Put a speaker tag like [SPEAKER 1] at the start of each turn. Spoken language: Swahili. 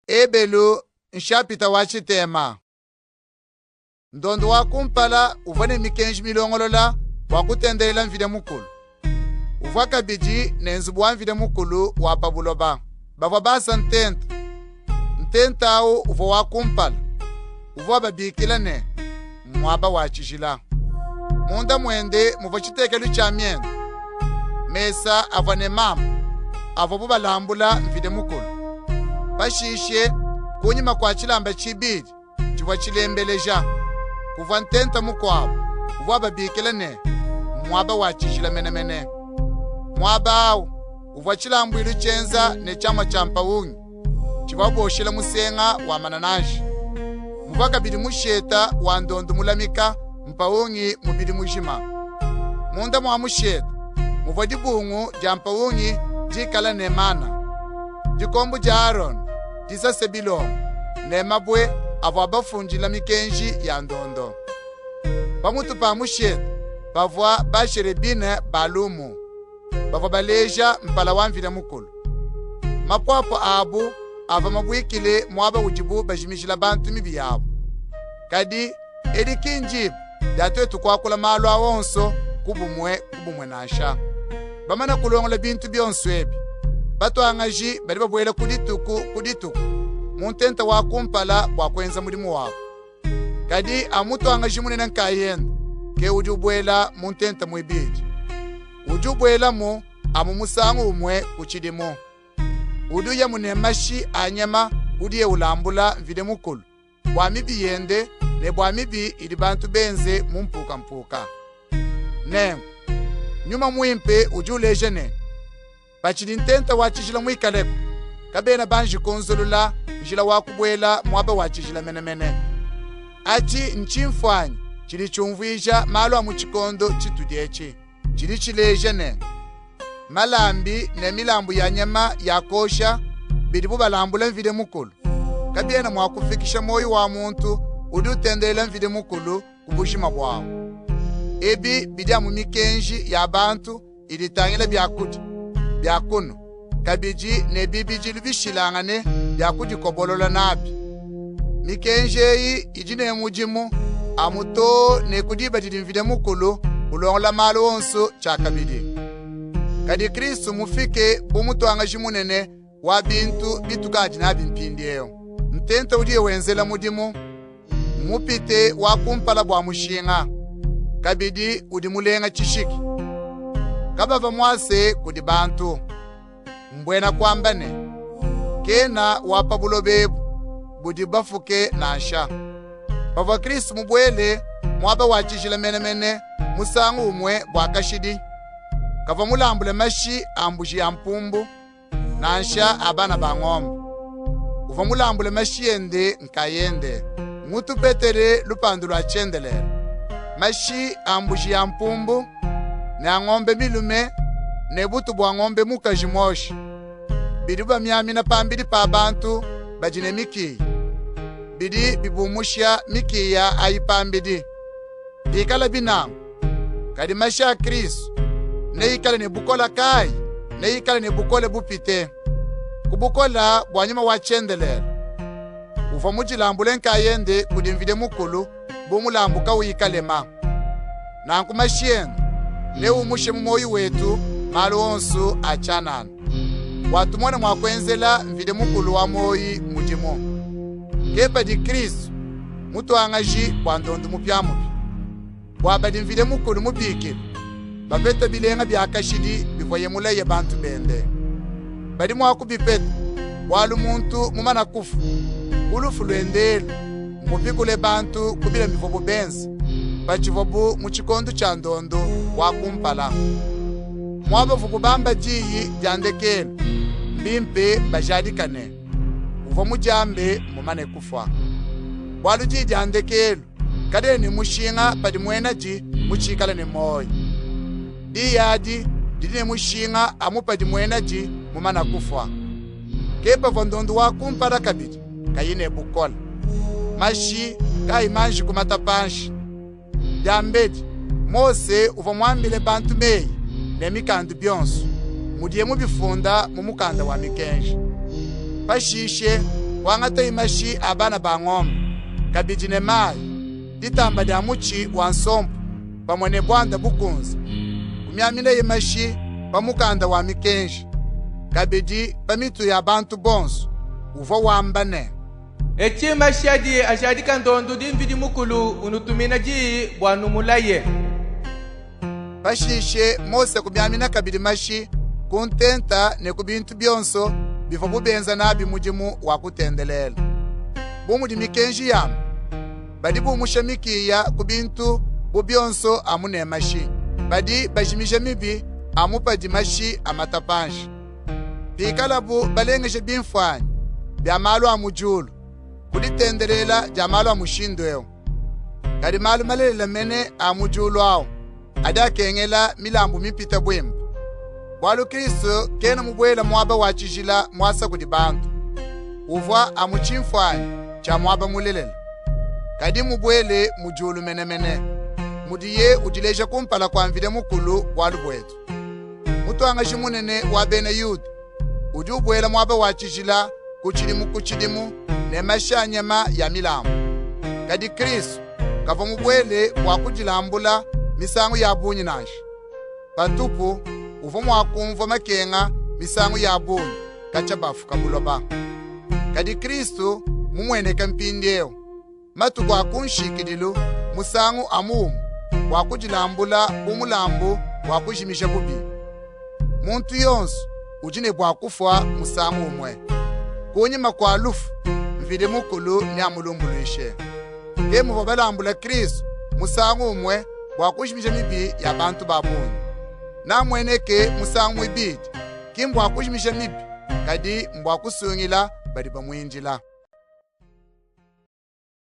[SPEAKER 1] Ebelu nshapita wachitema. Ndondo wakumpala uvane mikenji milongolola wakutendela mvide mukulu. Uvaka biji nenzubu wa mvide mukulu wapabuloba. Bava basa ntenta. Ntenta au uvo wakumpala. Uvo babikila ne. Mwaba wachijila. Munda mwende muvochitekelu cha miendo. Mesa avane mama. Avobuba lambula mvide mukulu. Pashishe kunyima kwa chilamba chibidi. Chiva chilembeleja. Kuva ntenta mukwabo. Uvo babikila ne. Mwaba wachijila mene. Mwaba au uvo chilambwilu chenza ne chama champa ungi. Chiva boshila musenga wa mananaji. Muvaka bidi musheta wa ndondo mulamika mpaungi mubidi mujima. Munda mwa musheta muvodi bungu ja mpaungi jikala ne mana. Jikombu ja Aaron jisa sebilongo ne mabwe avo abafunjila mikenji ya ndondo. Pamutu pa musheta bavwa basherebine balumu. Bavwa baleja mpala wamvile mukulu. Mapwapo abu ava mabwikile mwaba ujibu bajimishila bantu mibi yabo. Kadi edi kinjibu datwe tukwakula malu awonso kubumwe nasha. Bamana kulongola bintu byonso ebi. Batu angaji bali babwela kudituku. Muntenta wakumpala wakwenza mulimu wako. Kadi amutu angaji munene nkayenda ke ujubwela muntenta mwibiji. Ujubwela mu amumusangu umwe kuchidimu. Uduya munemashi anyama udiye ulambula mvide mukulu. Bwamibi yende ne bwamibi ili bantu benze mumpuka. Nengu. Nyuma muimpe ujuleje ne. Pachidi ntenta wachijila muikaleko. Kabena banji konzolula njila wakubwela mwaba wachijila mene. Achi nchimfwanyi chili chumvuija malu amuchikondo chitudiechi. Chili chileje ne. Malambi ne milambu ya nyama ya kosha bidibu balambula mvide mukulu. Kabiena mwakufikisha moyo wa muntu udutendela mvide mukulu kubushima bwao. Ebi bidia mumikenji ya bantu ilitangila byakuno. Kabiji ne bibiji libishilangane byakuji kobolola nabi. Mikenji eyi ijine mujimu amuto ne kudiba didi mvide mukulu ulongola malu onso chakabidi. Kadi Kristu mufike bumutu angaji munene wa bintu bitukaji na bimpindieyo. Ntenta udiye wenzela mudimu mupite wakumpala bwa mushinga. Kabidi udimulenga chishiki. Kabava mwase kudi bantu. Mbwena kwambane. Kena wapabulo bebu budi bafuke nasha. Bava Kristu mubwele mwaba wachishila mene musangu umwe bwakashidi. Kava mulambule mashi ambuji ya mpumbu nansha abana bangombe. Uva mulambule mashi yende nkayende. Mutu petere lupandu lwa chendelele. Mashi ambuji ya mpumbu na ngombe milume ne butu bwa ngombe mukajimoshi. Bidiba miamina pambidi pa bantu bajine miki. Bidi bibumusha miki ya ayipambidi. Bikala binangu. Kadi mashi ya Kristu. Neikale ne bukola kai, neikale ne bukole bupite. Kubukola bwanyuma wachendelele. Uva mujilambule nkayende kudimvide mukulu bumulambuka uyikalema. Nankumashien, ne umushe mumoyi wetu malu onsu achanana. Watu mwana mwakwenzela mvide mukulu wa moyi mujimu. Kepa di Kristu, mutu angaji bwandondu mupyamubi. Wabadi mvide mukulu mubikile. Bapeta bilenga byakashidi bivoyemula ye bantu bende. Badi mwaku bipeta walu muntu mumana kufu. Ulufu lwendelu mupikule bantu kubila mivobu benzi. Bachivobu muchikondo cha ndondo wakumpala. Mwabavu kubamba jiyi jandekelu. Mbimpe bajadikane. Uvo mujambe mumane kufa. Walu jiyi jandekelu. Kade ni mushinga padi mwenaji muchikala ni moyo. Diyadi didine mushinga amupadi mwenaji mumana kufa. Kepa vondondu wakumpala kabidi kayine bukola. Mashi kai manji kumatapanshi. Dambedi Mose uva mwambile bantu meyi ne mikandu byonso. Mudiye mubifunda mumukanda wa mikenji. Pashishe wangata imashi abana ba ng'ombe kabiji ne mayi ditamba dia muchi wa nsompo pamwe bwanda bukunzi kumyamina imashi pamukanda wa mikenji kabiji pamitu ya bantu bonso uvo wambane
[SPEAKER 2] echima ashadi kandondo dimvidi mukulu unutumina ji bwanumulaye
[SPEAKER 1] pashishe Mose kumyamina kabidi mashi kuntenta ne kubintu byonso bivo bubenza nabi mujimu wa kutendelela bumudi mikenji yamu badi bumushamikiya kubintu bubyonso amune mashi badi bajimisha mibi amupa dimashi amatapanshi pikalabu balengeshe binfwanyi bya malu amujulu kulitendelela ja malu amushindweo kadi malu malelela mene amujulu ao adakengela milambu mipita bwembu bwalu Kristo kena mubwela mwaba wachijila mwasa kudi bantu uvwa amuchimfwanyi cha mwaba mulelela kadi mubwele mujulu menemene mudiye udileja kumpala kwa mvide mukulu bwalu bwetu mutuanga jimunene wabene yuda udi ubwela mwaba wachijila kuchidimu ne mashanyama ya milambu kadi Kristo kava mubwele wakujilambula misangu ya bunyi nashi pantupu uvo mwakumva makenga misangu ya bunyi kacha bafu kabuloba kadi Kristo mumweneka mpindyeo matuku akunshikililu musangu amumu wakujilambula umulambu wakujimisha bubi muntu yonso ujine bwakufwa musangu umwe kunyima kwa lufu mvide mukulu ni amulumbuluishe kemu vabalambula Kristo musangu umwe bwakujimisha mibi ya bantu babuni na mweneke musangu ibidi kimbwakujimisha mibi kadi mbwakusungila badi bamwinjila